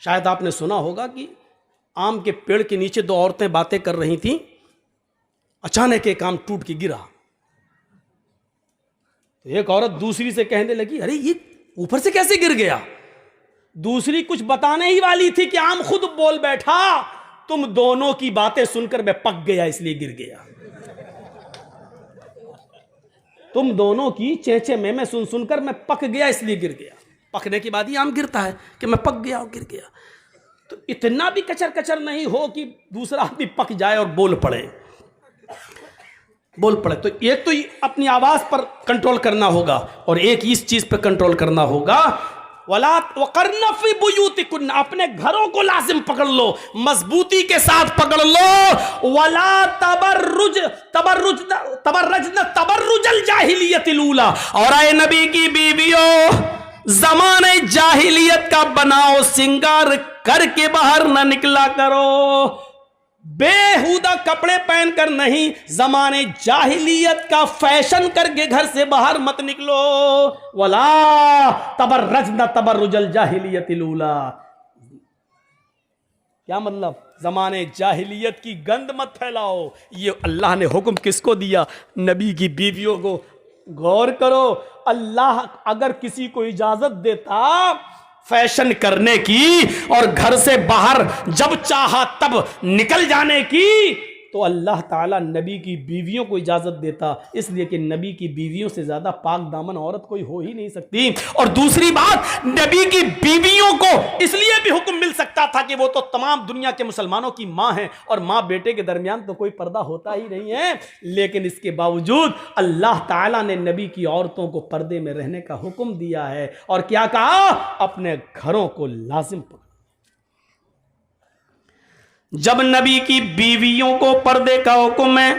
शायद आपने सुना होगा कि आम के पेड़ के नीचे दो औरतें बातें कर रही थीं, अचानक एक आम टूट के गिरा। तो एक औरत दूसरी से कहने लगी, अरे ये ऊपर से कैसे गिर गया? दूसरी कुछ बताने ही वाली थी कि आम खुद बोल बैठा, तुम दोनों की बातें सुनकर मैं पक गया इसलिए गिर गया। तुम दोनों की चेचे में सुनकर मैं पक गया इसलिए गिर गया। पकने के बाद ही आम गिरता है कि मैं पक गया और गिर गया। तो इतना भी कचर कचर नहीं हो कि दूसरा आदमी पक जाए और बोल पड़े। तो एक तो अपनी आवाज पर कंट्रोल करना होगा और एक इस चीज पर कंट्रोल करना होगा, वला वकरना फी बुयूतिकुन्ना, अपने घरों को लाजिम पकड़ लो, मजबूती के साथ पकड़ लो। वला तबर्रजन तबर्रुजल जाहिलियतिल ऊला, और आए नबी की बीवियों, जमाने जाहिलियत का बनाओ सिंगार करके बाहर न निकला करो। बेहुदा कपड़े पहनकर नहीं, जमाने जाहिलियत का फैशन करके घर से बाहर मत निकलो। वला तबर्रजना तबर्रुजल जाहिलियतिल ऊला, क्या मतलब? जमाने जाहिलियत की गंद मत फैलाओ। ये अल्लाह ने हुक्म किसको दिया? नबी की बीवियों को। गौर करो, अल्लाह अगर किसी को इजाजत देता फैशन करने की और घर से बाहर जब चाहा तब निकल जाने की, तो अल्लाह ताला नबी की बीवियों को इजाजत देता, इसलिए कि नबी की बीवियों से ज्यादा पाक दामन औरत कोई हो ही नहीं सकती। और दूसरी बात, नबी की बीवियों को इसलिए भी हुक्म मिल सकता था कि वो तो तमाम दुनिया के मुसलमानों की मां है और मां बेटे के दरमियान तो कोई पर्दा होता ही नहीं है, लेकिन इसके बावजूद अल्लाह ताला ने नबी की औरतों को पर्दे में रहने का हुक्म दिया है। और क्या कहा? अपने घरों को लाजिम पकड़ो। जब नबी की बीवियों को पर्दे का हुक्म है,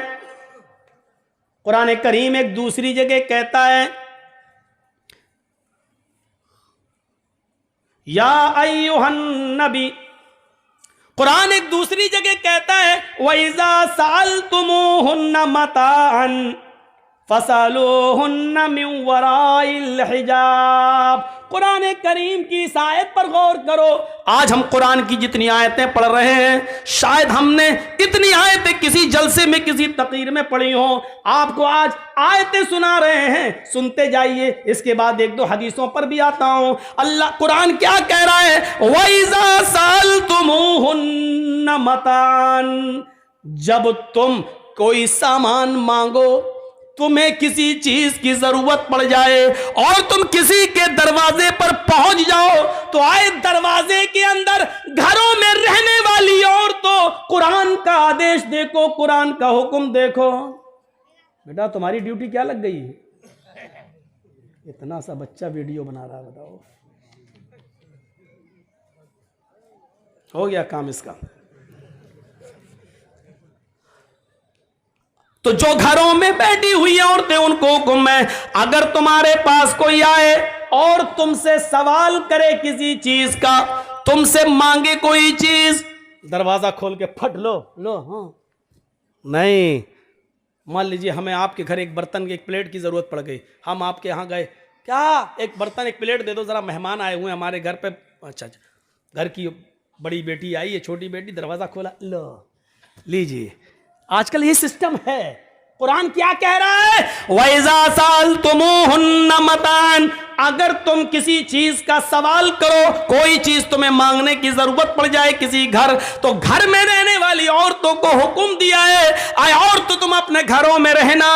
कुरान करीम एक दूसरी जगह कहता है, या अय्युहन नबी, कुरान एक दूसरी जगह कहता है, वइज़ा सअलतुमूहुन्ना मताअन फसअलूहुन्ना मिन वराइल हिजाब। कुरान करीम की इस आयत पर गौर करो। आज हम कुरान की जितनी आयतें पढ़ रहे हैं, शायद हमने इतनी आयतें किसी जलसे में, किसी तकरीर में पढ़ी हो। आपको आज आयतें सुना रहे हैं, सुनते जाइए। इसके बाद एक दो हदीसों पर भी आता हूं। अल्लाह कुरान क्या कह रहा है? वइज़ा सअलतुमूहुन्ना मतान, जब तुम कोई सामान मांगो, तुम्हें किसी चीज की जरूरत पड़ जाए और तुम किसी के दरवाजे पर पहुंच जाओ, तो आए दरवाजे के अंदर घरों में रहने वाली औरतों, कुरान का आदेश देखो, कुरान का हुक्म देखो। बेटा तुम्हारी ड्यूटी क्या लग गई? इतना सा बच्चा वीडियो बना रहा है, बताओ हो गया काम इसका। तो जो घरों में बैठी हुई औरतें, उनको हुक्म है, अगर तुम्हारे पास कोई आए और तुमसे सवाल करे किसी चीज का, तुमसे मांगे कोई चीज, दरवाजा खोल के फट लो हाँ नहीं। मान लीजिए हमें आपके घर एक बर्तन, एक प्लेट की जरूरत पड़ गई, हम आपके यहाँ गए, क्या एक बर्तन एक प्लेट दे दो, जरा मेहमान आए हुए हमारे घर पे। अच्छा, घर की बड़ी बेटी आई है, छोटी बेटी, दरवाजा खोला, लो लीजिए। आजकल ये सिस्टम है। कुरान क्या कह रहा है? वइज़ा सअलतुमूहुन्ना मतान, अगर तुम किसी चीज का सवाल करो, कोई चीज तुम्हें मांगने की जरूरत पड़ जाए किसी घर, तो घर में रहने वाली औरतों को हुक्म दिया है, आए और तो तुम अपने घरों में रहना,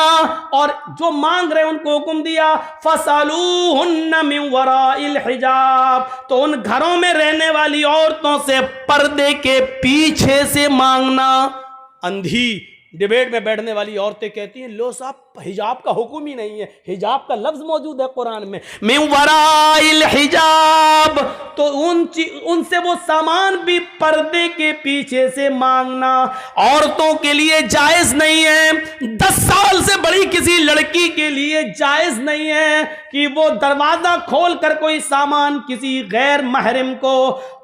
और जो मांग रहे उनको हुक्म दिया, फसअलूहुन्ना मिन वराइल हिजाब, तो उन घरों में रहने वाली औरतों से पर्दे के पीछे से मांगना। अंधी डिबेट में बैठने वाली औरतें कहती हैं, लो साहब हिजाब का हुक्म ही नहीं है, हिजाब का लफ्ज मौजूद है कुरान में, मिन वराइल हिजाब, तो उनसे वो सामान भी पर्दे के पीछे से मांगना औरतों के लिए जायज नहीं है। 10 साल साल से बड़ी किसी लड़की के लिए जायज नहीं है कि वो दरवाजा खोलकर कोई सामान किसी गैर महरम को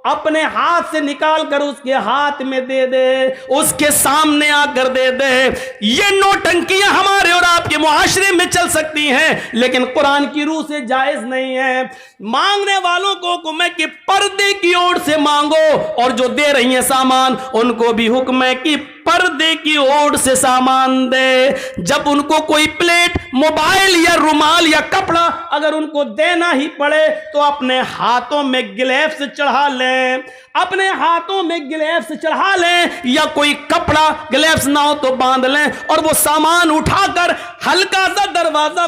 अपने हाथ से निकाल कर उसके हाथ में दे दे, उसके सामने आकर दे दे। ये नौटंकियां हमारे और आपके मुआशरे में चल सकती हैं, लेकिन कुरान की रूह से जायज नहीं है। मांगने वालों को हुक्म है कि पर्दे की ओर से मांगो, और जो दे रही हैं सामान उनको भी हुक्म है कि पर्दे की ओर से सामान दे। जब उनको कोई प्लेट, मोबाइल या रुमाल या कपड़ा अगर उनको देना ही पड़े तो अपने हाथों में ग्लव्स चढ़ा लें, अपने हाथों में ग्लव्स चढ़ा लें, या कोई कपड़ा, ग्लव्स ना हो तो बांध लें, और वो सामान उठाकर हल्का सा दरवाजा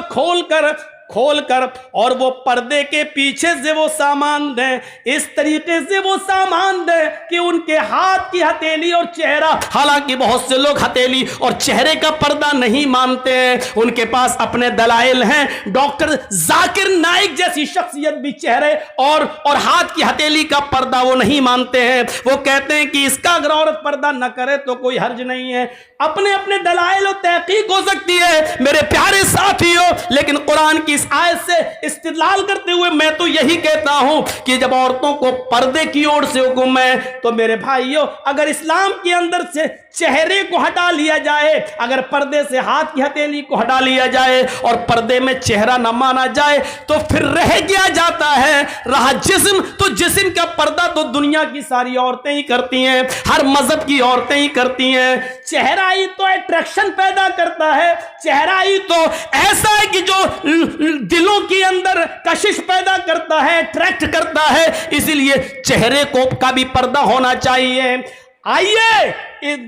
खोलकर और वो पर्दे के पीछे से वो सामान दें। इस तरीके से वो सामान दें कि उनके हाथ की हथेली और चेहरा, हालांकि बहुत से लोग हथेली और चेहरे का पर्दा नहीं मानते हैं, उनके पास अपने दलाइल हैं। डॉक्टर जाकिर नाइक जैसी शख्सियत भी चेहरे और हाथ की हथेली का पर्दा वो नहीं मानते हैं। वो कहते हैं कि इसका अगर औरत पर्दा न करे तो कोई हर्ज नहीं है। अपने अपने दलाइल और तहकीक हो सकती है मेरे प्यारे साथियों, लेकिन कुरान की इस आयत से इस्तिदलाल करते हुए मैं तो यही कहता हूं कि जब औरतों को पर्दे की ओर से हुक्म है तो मेरे भाइयों, अगर इस्लाम के अंदर से चेहरे को हटा लिया जाए, अगर पर्दे से हाथ की हथेली को हटा लिया जाए और पर्दे में चेहरा न माना जाए, तो फिर रह क्या जाता है? रहा जिस्म। तो जिस्म का पर्दा तो दुनिया की सारी औरतें ही करती हैं, हर मजहब की औरतें ही करती हैं। चेहरा ही तो अट्रैक्शन पैदा करता है, चेहरा ही तो ऐसा है कि जो दिलों के अंदर कशिश पैदा करता है, अट्रैक्ट करता है, इसीलिए चेहरे को का भी पर्दा होना चाहिए। आइए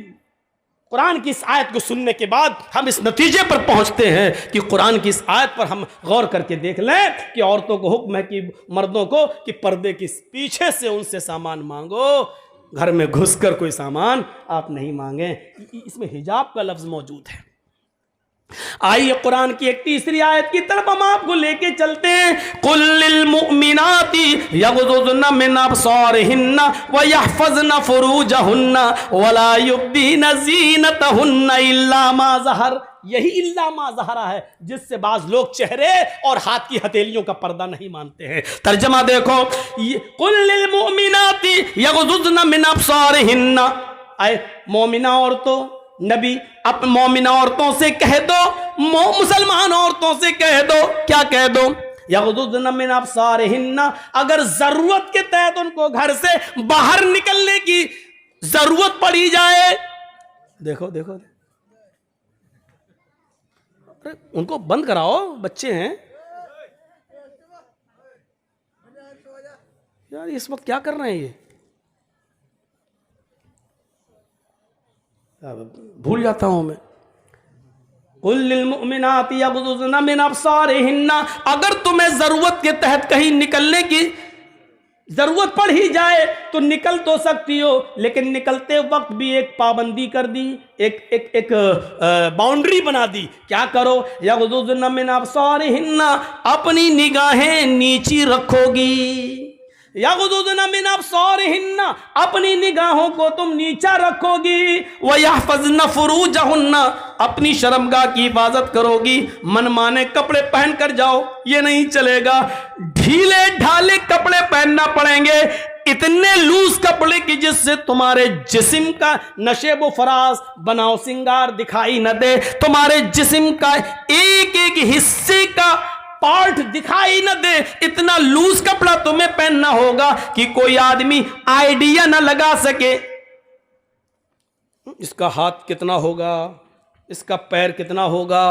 कुरान की इस आयत को सुनने के बाद हम इस नतीजे पर पहुंचते हैं कि कुरान की इस आयत पर हम गौर करके देख लें कि औरतों को हुक्म है कि मर्दों को कि पर्दे के पीछे से उनसे सामान मांगो, घर में घुसकर कोई सामान आप नहीं मांगे। इसमें हिजाब का लफ्ज मौजूद है। आइए कुरान की एक तीसरी आयत की तरफ हम आपको लेके चलते हैं। कुल लिल मुमिनाती यगुज़ुज़्न मिन अब्सारिहिन्ना व यहफ़ज़्न फ़ुरूजहुन्ना वला युब्दीन ज़ीनतहुन्ना इल्ला मा ज़हर। यही इल्ला मा ज़हरा है जिससे बाज लोग चेहरे और हाथ की हथेलियों का पर्दा नहीं मानते हैं। तर्जमा देखो, कुल लिल मुमिनाती यगुज़ुज़्न मिन अब्सारिहिन्ना, आए मोमिना औरतों, नबी अब मोमिना औरतों से कह दो, मुसलमान औरतों से कह दो, क्या कह दो? यग़ुज़्ज़न मिन अब्सारिहिन्ना, अगर जरूरत के तहत उनको घर से बाहर निकलने की जरूरत पड़ी जाए, देखो देखो, अरे उनको बंद कराओ, बच्चे हैं यार, इस वक्त क्या कर रहे हैं ये? भूल जाता हूं मैं। कुल लिल मुमिनाति यग़ुज़्ज़न मिन अब्सारिहिन्ना, अगर तुम्हें जरूरत के तहत कहीं निकलने की जरूरत पड़ ही जाए तो निकल तो सकती हो, लेकिन निकलते वक्त भी एक पाबंदी कर दी, एक बाउंड्री बना दी। क्या करो? यग़ुज़्ज़न मिन अब्सारिहिन्ना, अपनी निगाहें नीची रखोगी। यग़ुज़्ज़न मिन अब्सारिहिन्ना, अपनी निगाहों को तुम नीचा रखोगी। व यहफ़ज़्न फ़ुरूजहुन्ना, अपनी शर्मगाह की हिफाजत करोगी। मनमाने कपड़े पहन कर जाओ, ये नहीं चलेगा। ढीले ढाले कपड़े पहनना पड़ेंगे, इतने लूज कपड़े कि जिससे तुम्हारे जिस्म का नशेबो फराज, बनाओ सिंगार दिखाई न दे, तुम्हारे जिस्म का एक एक हिस्से का पार्ट दिखाई न दे। इतना लूज कपड़ा तुम्हें पहनना होगा कि कोई आदमी आइडिया न लगा सके इसका हाथ कितना होगा, इसका पैर कितना होगा,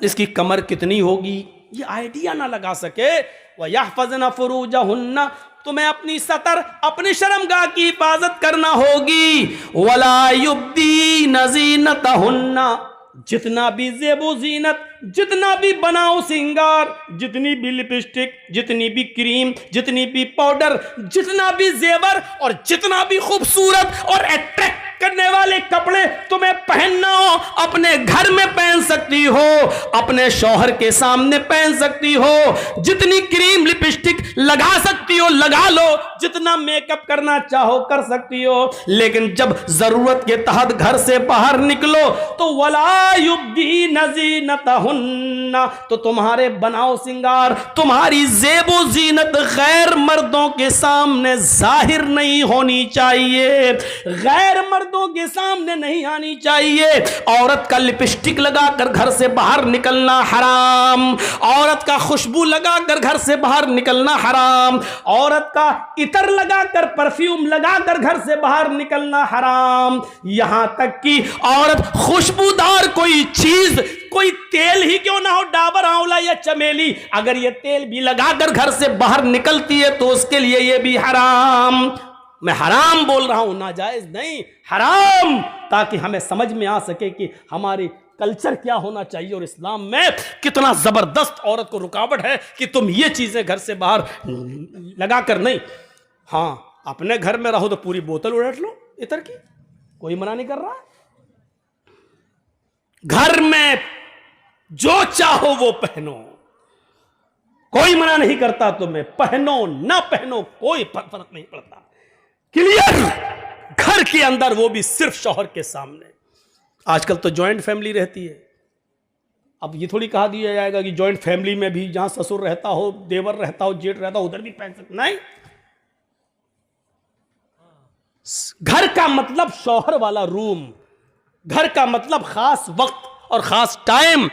इसकी कमर कितनी होगी, ये आइडिया ना लगा सके। वह यहफ़ज़्न फ़ुरूजहुन्ना, तुम्हें अपनी सतर, अपनी शर्मगाह की हिफाजत करना होगी। वला युब्दीन ज़ीनतहुन्ना, जितना भी ज़ेबो ज़ीनत, जितना भी बनाओ सिंगार, जितनी भी लिपस्टिक, जितनी भी क्रीम, जितनी भी पाउडर, जितना भी जेवर और जितना भी खूबसूरत और अट्रैक्ट करने वाले कपड़े तुम्हें पहनना हो, अपने घर में पहन सकती हो, अपने शौहर के सामने पहन सकती हो। जितनी क्रीम लिपस्टिक लगा सकती हो लगा लो, जितना मेकअप करना चाहो कर सकती हो, लेकिन जब जरूरत के तहत घर से बाहर निकलो तो वला युब्दीना ज़ीनतहुन्ना, तो तुम्हारे बनाओ सिंगार, तुम्हारी ज़ेबो ज़ीनत गैर मर्दों के सामने जाहिर नहीं होनी चाहिए, गैर मर्दों के सामने नहीं आनी चाहिए। औरत का लिपस्टिक लगाकर घर से बाहर निकलना हराम, औरत का खुशबू लगाकर घर से बाहर निकलना हराम, औरत का इतर लगाकर परफ्यूम लगाकर घर से बाहर निकलना हराम। यहां तक कि औरत खुशबूदार कोई चीज, कोई तेल ही क्यों ना हो, डाबर आंवला या चमेली, अगर ये तेल भी लगाकर घर से बाहर निकलती है तो उसके लिए ये भी हराम। मैं हराम बोल रहा हूं, नाजायज नहीं, हराम, ताकि हमें समझ में आ सके कि हमारी कल्चर क्या होना चाहिए और इस्लाम में कितना जबरदस्त औरत को रुकावट है कि तुम ये चीजें घर से बाहर लगाकर नहीं। हाँ, अपने घर में रहो तो पूरी बोतल उलट लो इतर की, कोई मना नहीं कर रहा। घर में जो चाहो वो पहनो, कोई मना नहीं करता, तुम्हें पहनो ना पहनो कोई फर्क नहीं पड़ता। क्लियर? घर के अंदर, वो भी सिर्फ शौहर के सामने। आजकल तो जॉइंट फैमिली रहती है, अब ये थोड़ी कहा दिया जाएगा कि जॉइंट फैमिली में भी जहां ससुर रहता हो, देवर रहता हो, जेठ रहता हो, उधर भी पहन सकते, नहीं। घर का मतलब शौहर वाला रूम, घर का मतलब खास वक्त और खास टाइम।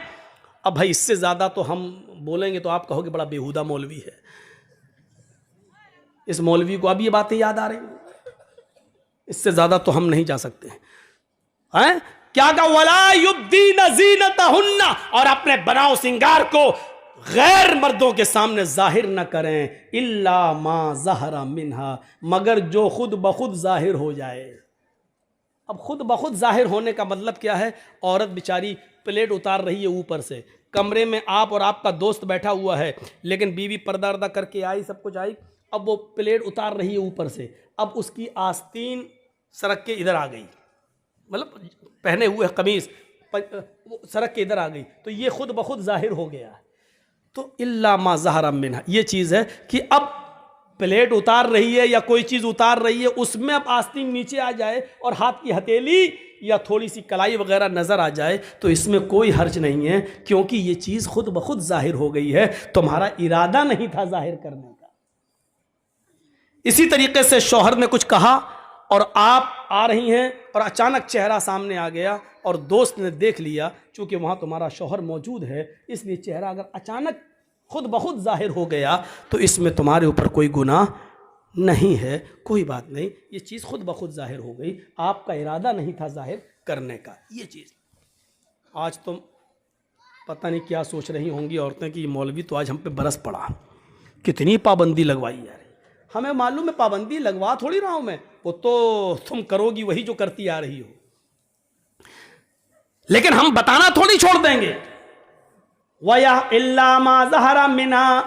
अब भाई इससे ज्यादा तो हम बोलेंगे तो आप कहोगे बड़ा बेहुदा मौलवी है। इस मौलवी को अब ये बातें याद आ रही, इससे ज्यादा तो हम नहीं जा सकते हैं। क्या कहा? वला युब्दीना ज़ीनतहुन्ना, और अपने बनाओ सिंगार को गैर मर्दों के सामने जाहिर न करें, इल्ला मा ज़हरा मिन्हा, मगर जो खुद बखुद जाहिर हो जाए। अब खुद बखुद जाहिर होने का मतलब क्या है? औरत बेचारी प्लेट उतार रही है ऊपर से, कमरे में आप और आपका दोस्त बैठा हुआ है, लेकिन बीवी पर्दा अर्दा करके आई, सब कुछ आई, अब वो प्लेट उतार रही है ऊपर से, अब उसकी आस्तीन सड़क के इधर आ गई, मतलब पहने हुए कमीज सड़क के इधर आ गई, तो ये खुद बखुद जाहिर हो गया। तो इल्ला मा ज़हरा मिन्हा, ये चीज़ है कि अब प्लेट उतार रही है या कोई चीज़ उतार रही है, उसमें अब आस्तीन नीचे आ जाए और हाथ की हथेली या थोड़ी सी कलाई वगैरह नज़र आ जाए तो इसमें कोई हर्ज नहीं है, क्योंकि ये चीज़ खुद ब खुद जाहिर हो गई है, तुम्हारा इरादा नहीं था जाहिर करने का। इसी तरीके से शौहर ने कुछ कहा और आप आ रही हैं और अचानक चेहरा सामने आ गया और दोस्त ने देख लिया, चूंकि वहाँ तुम्हारा शौहर मौजूद है, इसलिए चेहरा अगर अचानक खुद ब खुद जाहिर हो गया तो इसमें तुम्हारे ऊपर कोई गुनाह नहीं है, कोई बात नहीं, ये चीज़ खुद ब खुद जाहिर हो गई, आपका इरादा नहीं था जाहिर करने का। ये चीज़ आज तुम पता नहीं क्या सोच रही होंगी औरतें कि मौलवी तो आज हम पे बरस पड़ा, कितनी पाबंदी लगवाई यार। हमें मालूम है पाबंदी लगवा थोड़ी रहा हूं मैं, वो तो तुम करोगी वही जो करती आ रही हो, लेकिन हम बताना थोड़ी छोड़ देंगे। वया इल्ला मा ज़हरा मिन्हा,